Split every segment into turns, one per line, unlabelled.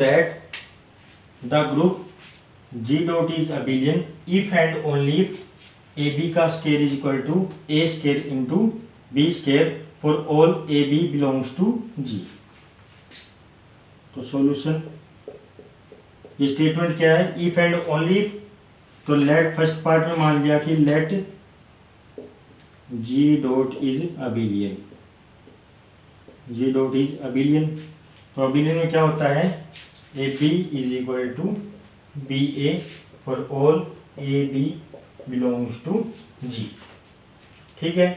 that the group G dot is abelian if and only if AB का square is equal to A square into B square for all AB belongs to G। तो solution, ये statement क्या है, if and only. तो let first part में मान लिया कि let G dot is abelian, G dot is abelian. तो अबिलियन में क्या होता है, AB is equal to BA for all AB belongs to G। ठीक है,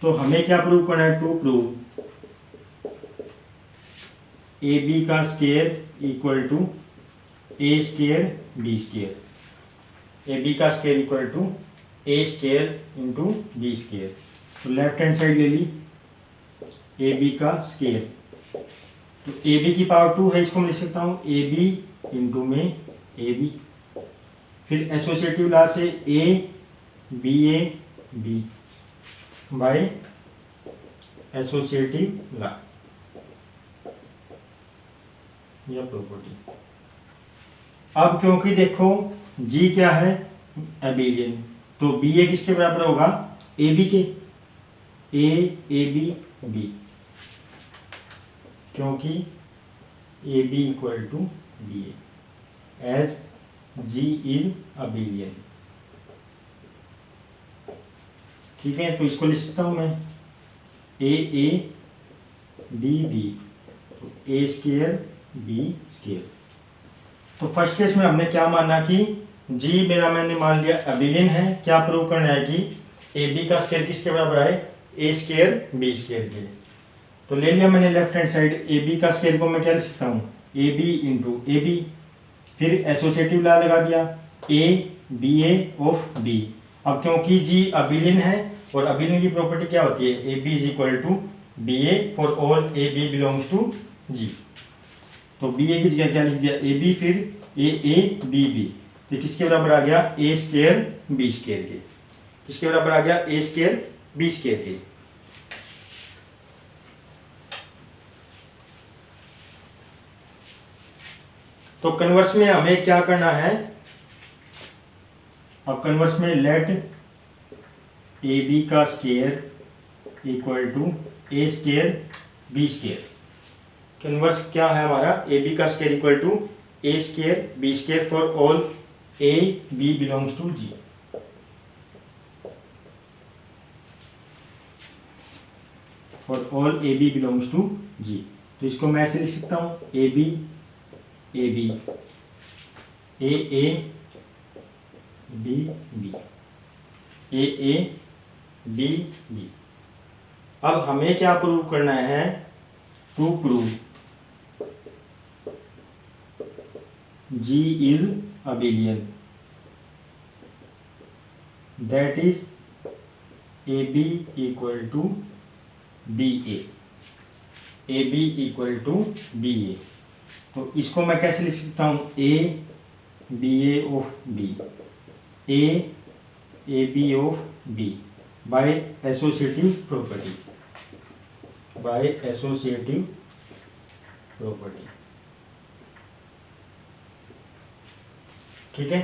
तो हमें क्या प्रूव करना है, टू प्रूव AB का square equal to A square B square, AB का square equal to A square into B square. तो लेफ्ट हैंड साइड ले ली AB का स्केयर, तो AB की पावर 2 है, इसको मैं लिख सकता हूँ AB इंटू में AB। फिर एसोसिएटिव लॉ से A BA B by associative law या प्रॉपर्टी। अब क्योंकि देखो G क्या है, एबिलियन, तो BA किसके बराबर होगा, AB के, A AB B, क्योंकि AB equal to BA as G is abelian. ठीक है, तो इसको लिख सकता हूं मैं A B B, तो A स्केयर B स्केयर। तो फर्स्ट केस में हमने क्या माना कि G मेरा मैंने मान लिया अबिलियन है, क्या प्रूव करना है कि AB का स्केयर किसके बराबर है, A स्केयर B स्केयर के। तो ले लिया मैंने लेफ्ट हैंड साइड, AB का स्केयर को मैं क्या लिख सकता हूँ, AB इंटू AB। फिर एसोसिएटिव लॉ लगा दिया A BA ऑफ B। अब क्योंकि G अबिलियन है और अबिलियन की प्रॉपर्टी क्या होती है, AB is equal to BA for all AB belongs to G। तो BA की जगह क्या लिख दिया AB, फिर AA BB, तो किसके बराबर आ गया, A स्केयर B स्केयर के। किसके बराबर आ गया, A स्केयर B स्केयर के। तो कन्वर्स में हमें क्या करना है, अब कन्वर्स में लेट AB का square equal to A square B square. Converse क्या है हमारा, AB का square equal to A square B square for all A B belongs to G। For all A B belongs to G, तो इसको मैं ऐसे लिख सकता हूँ AB AB AA B B AA B B। अब हमें क्या प्रूव करना है, to prove G is abelian, that is AB equal to BA, AB equal to BA। तो इसको मैं कैसे लिख सकता हूँ, A BA of B, A AB of B by associative property, by associative property. ठीक है,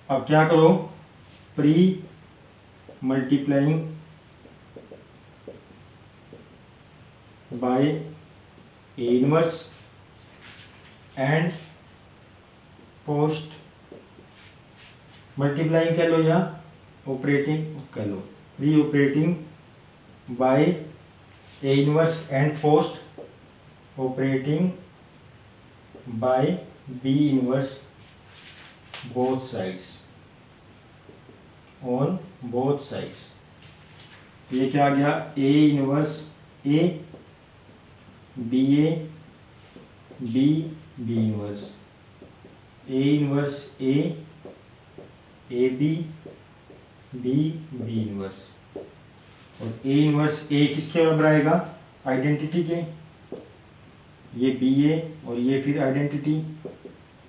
अब क्या करो, pre multiplying by A inverse and post multiplying कर लो या ऑपरेटिंग कर लो, pre operating by A inverse and post operating by B inverse both sides, on both sides. ये क्या आ गया, A inverse A BA B B inverse, A inverse A AB B B inverse, और A inverse A किसके बराबर आएगा, identity के, ये BA और ये फिर आइडेंटिटी,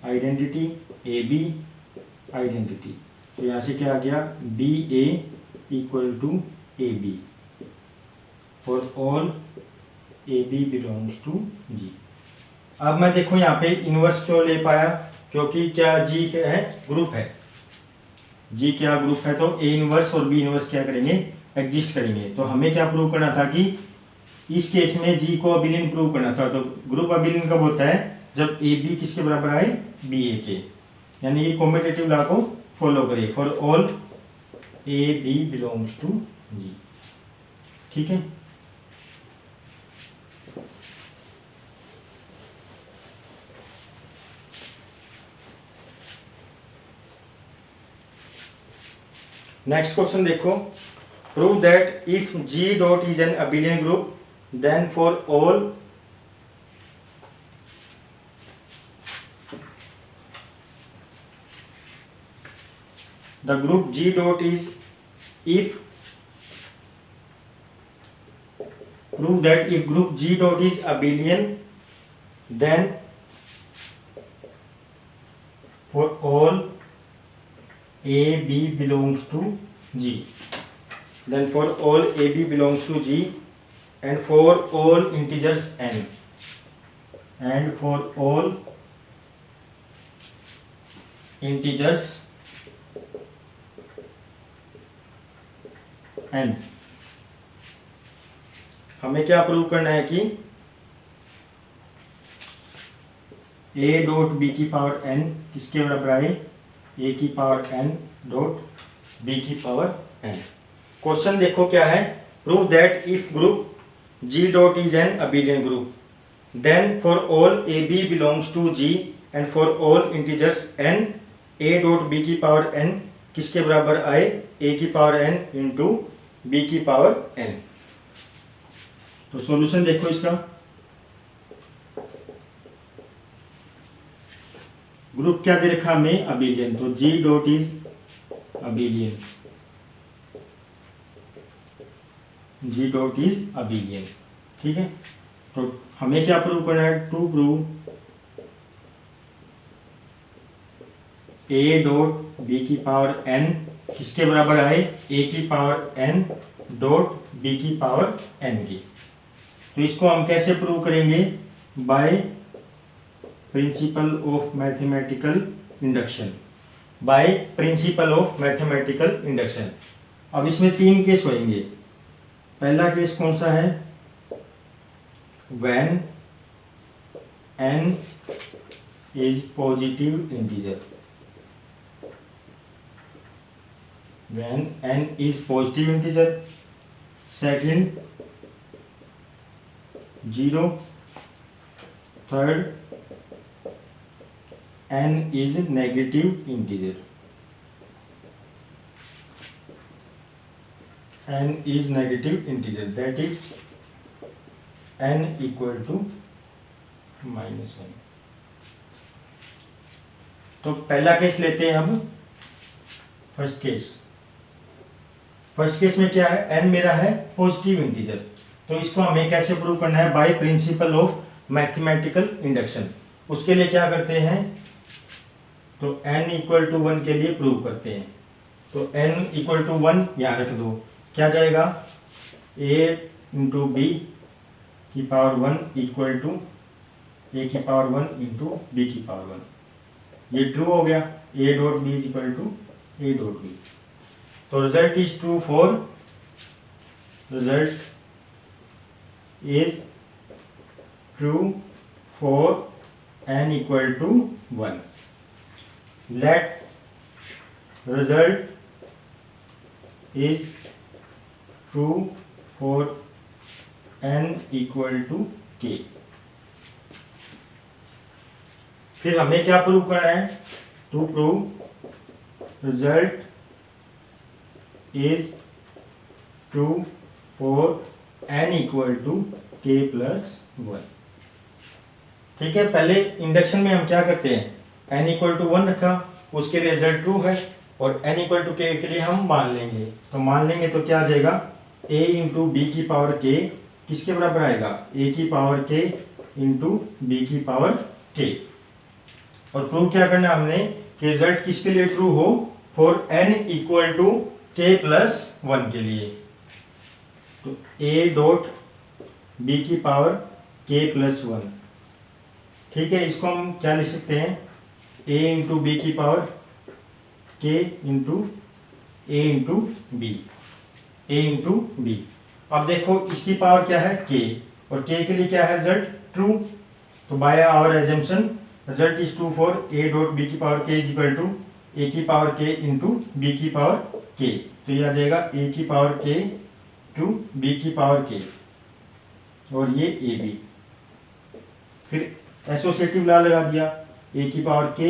आइडेंटिटी AB आइडेंटिटी। तो यहाँ से क्या आ गया, BA equal to AB for all AB belongs to G। अब मैं देखो यहाँ पे इनवर्स क्यों ले पाया, क्योंकि क्या जी क्या है, ग्रुप है। जी क्या ग्रुप है, तो ए इनवर्स और बी इनवर्स क्या करेंगे, एग्जिस्ट करेंगे। तो हमें क्या प्रूव करना था कि इस केस में जी को अबिलियन प्रूव करना था। तो ग्रुप अबिलियन कब होता है, जब ए बी किसके बराबर आए, बी ए के, यानी ये कॉम्पिटेटिव लॉ को फॉलो करे, for all A B belongs to G. ठीक है, नेक्स्ट क्वेश्चन देखो, prove that if G dot is an abelian group then for all the group G dot is, if prove that if group G dot is abelian then for all A B belongs to G, then for all A B belongs to G and for all integers n, and for all integers n, हमें क्या prove करना है कि a dot B की power n किसके बराबर आए, a की पावर n डॉट b की पावर n। क्वेश्चन देखो क्या है, prove that if group g dot is an abelian group then for all a b belongs to g and for all integers n a dot b की power n किसके बराबर आए, a की power n into b की power n। तो solution देखो इसका, group क्या दे रखा हमें, अबिलियन, तो G dot is abelian, G dot is abelian. ठीक है, तो हमें क्या प्रूव करना है, to prove A dot B की पावर n किसके बराबर आए, A की पावर n डॉट b की पावर n की। तो इसको हम कैसे प्रूव करेंगे, by principle of mathematical induction, by principle of mathematical induction. अब इसमें तीन केस होंगे। पहला केस कौन सा है, when n is positive integer, when n is positive integer. Second 0, third n is negative integer, n is negative integer, that is n equal to -1। तो पहला केस लेते हैं हम, फर्स्ट केस में क्या है, n मेरा है पॉजिटिव इंटीजर, तो इसको हमें कैसे प्रूव करना है, by principle of mathematical induction. उसके लिए क्या करते हैं, तो n इक्वल टू 1 के लिए प्रूव करते हैं। तो n इक्वल टू 1 यहाँ रख दो, क्या जाएगा, a इंटू बी की पावर 1 इक्वल टू a की पावर 1 इंटू बी की पावर 1। ये ट्रू हो गया, a dot B is equal to a dot B. तो result is true for, result is true for n equal to 1. Let result is true for n equal to k। फिर हमें क्या prove करना है, to prove result is true for n equal to k plus 1। ठीक है, पहले induction में हम क्या करते हैं, n इक्वल टू 1 रखा, उसके लिए रिजल्ट ट्रू है, और n इक्वल टू k के लिए हम मान लेंगे। तो मान लेंगे तो क्या आ जाएगा, a इंटू बी की पावर k किसके बराबर आएगा, a की पावर k इंटू बी की पावर k। और प्रूव क्या करना है हमने, कि रिजल्ट किसके लिए ट्रू हो, for n equal to k plus 1 के लिए। तो a डॉट बी की पावर k प्लस 1 ठीक है, इसको हम क्या लिख सकते हैं, a इंटू बी की पावर k इंटू ए इंटू बी, ए इंटू बी। अब देखो इसकी पावर क्या है k, और k के लिए क्या है रिजल्ट, ट्रू। तो by our assumption result is true for a dot B की power k is equal to a की पावर k इंटू बी की पावर k। तो ये आ जाएगा a की पावर k टू b की पावर k, और ये ए बी। फिर एसोसिएटिव लॉ लगा दिया, a की पावर k,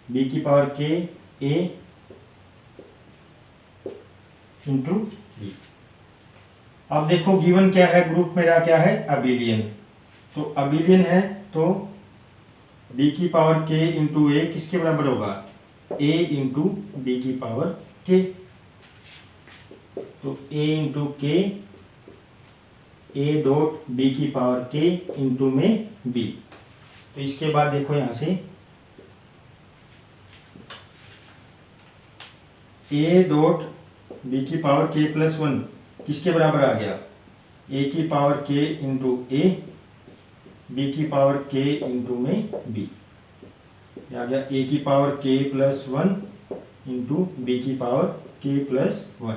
b की power k, a into B. अब देखो गिवन क्या है, ग्रुप मेरा क्या है, अबिलियन। तो अबिलियन है तो b की पावर k इंटू ए किसके बराबर होगा, a इंटू बी की पावर k। तो a into k, a dot B की पावर k इंटू में b। तो इसके बाद देखो यहां से a डॉट बी की पावर k प्लस 1 किसके बराबर आ गया, a की power k into A, B की पावर k इंटू में b। आ गया a की power k plus 1 into B की पावर k प्लस 1।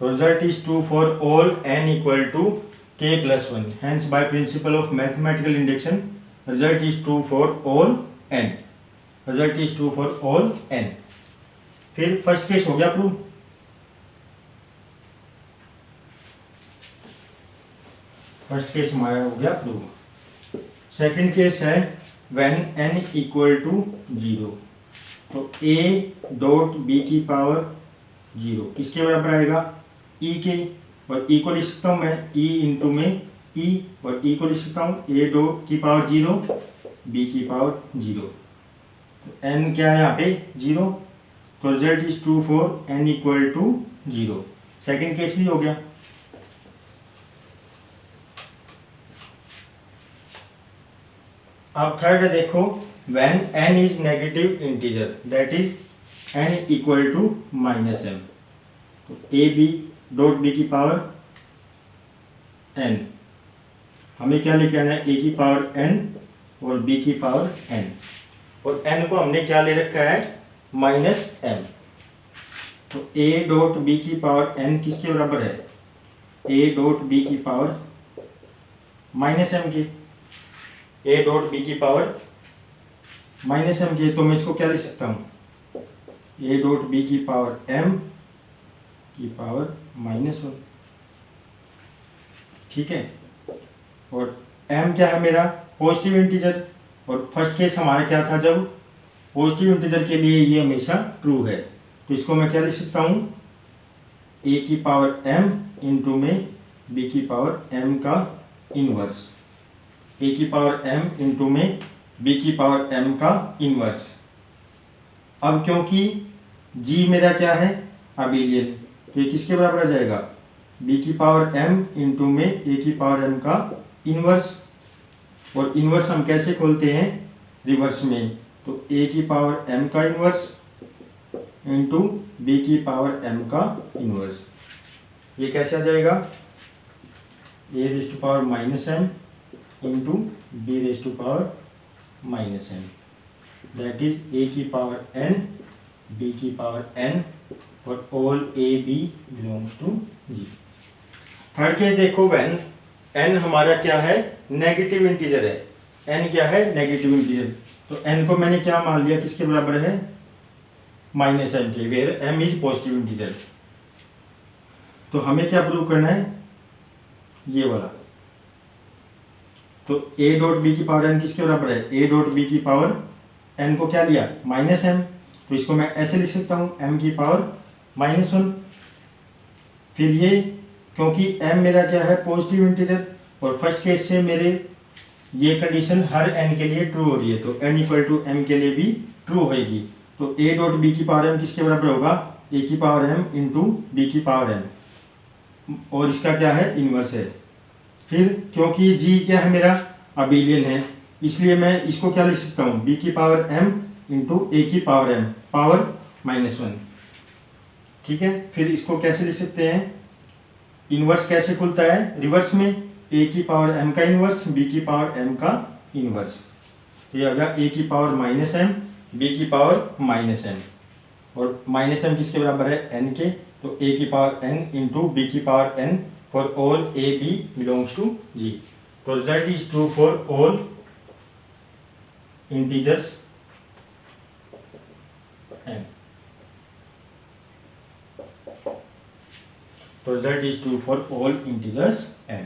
तो result is true for all n equal to k plus 1। Hence by principle of mathematical induction result is true for all n, result is true for all n। फिर first case हो गया prove. First case हमारा हो गया prove. Second case है when n equal to 0। तो a dot B की power 0 किसके बराबर आएगा, e के, और e को लिख सकता हूँ मैं e इंटू में e, और e को लिख सकता हूँ a डॉट की पावर 0, b की पावर 0। तो n क्या है यहाँ पे 0। तो result is true for n equal to 0। Second case भी हो गया। अब थर्ड है देखो, when n is negative integer that is n equal to minus m। तो ए बी डॉट बी की पावर n, हमें क्या लेके आना है, a की पावर n और b की पावर n, और n को हमने क्या ले रखा है, माइनस m। तो a डॉट बी की पावर n किसके बराबर है, a डॉट बी की पावर माइनस m की, a डॉट बी की पावर माइनस m की। तो मैं इसको क्या लिख सकता हूँ, a डॉट बी की पावर m की पावर माइनस 1। ठीक है, और m क्या है मेरा, पॉजिटिव इंटीजर, और फर्स्ट केस हमारा क्या था, जब पॉजिटिव इंटीजर के लिए ये हमेशा ट्रू है। तो इसको मैं क्या लिख सकता हूँ, a की पावर m इंटू में b की पावर m का इनवर्स, a की पावर m इंटू में b की पावर m का इनवर्स। अब क्योंकि g मेरा क्या है, अबिलियन, तो ये किसके बराबर आ जाएगा, b की पावर m इंटू में a की पावर m का इनवर्स। और इनवर्स हम कैसे खोलते हैं, रिवर्स में। तो a की पावर m का इनवर्स इंटू b की पावर m का इनवर्स। ये कैसे आ जाएगा, a raise to power minus m into b raise to power minus m, that is a की पावर n, b की पावर n, और all a b belongs to g। Third case देखो, when n हमारा क्या है, negative integer है, n क्या है, नेगेटिव इंटीजर। तो n को मैंने क्या मान लिया, किसके बराबर है, माइनस m के, where m is positive integer. तो हमें क्या प्रूव करना है, ये वाला। तो a डॉट बी की पावर n किसके बराबर है, a डॉट बी की पावर n को क्या लिया, माइनस m। तो इसको मैं ऐसे लिख सकता हूँ, m की पावर माइनस 1। फिर ये क्योंकि m मेरा क्या है, पॉजिटिव इंटीजर, और फर्स्ट केस से मेरे ये कंडीशन हर n के लिए ट्रू हो रही है, तो n इक्वल टू m के लिए भी ट्रू होगी। तो a डॉट बी की पावर m किसके बराबर होगा, a की पावर m इंटू बी की पावर m, और इसका क्या है, इनवर्स है। फिर क्योंकि g क्या है मेरा, अबिलियन है, इसलिए मैं इसको क्या लिख सकता हूँ, b की पावर m इंटू a की पावर m पावर माइनस 1। ठीक है, फिर इसको कैसे लिख सकते हैं, इनवर्स कैसे खुलता है, रिवर्स में, a की पावर m का इनवर्स, b की पावर m का इनवर्स। तो ये आ गया a की पावर माइनस एम, b की पावर माइनस एम, और माइनस एम किसके बराबर है, n के, तो a की पावर n इंटू बी की power n for all a b belongs to g। तो result is true for all integers n। तो result is true for all integers n।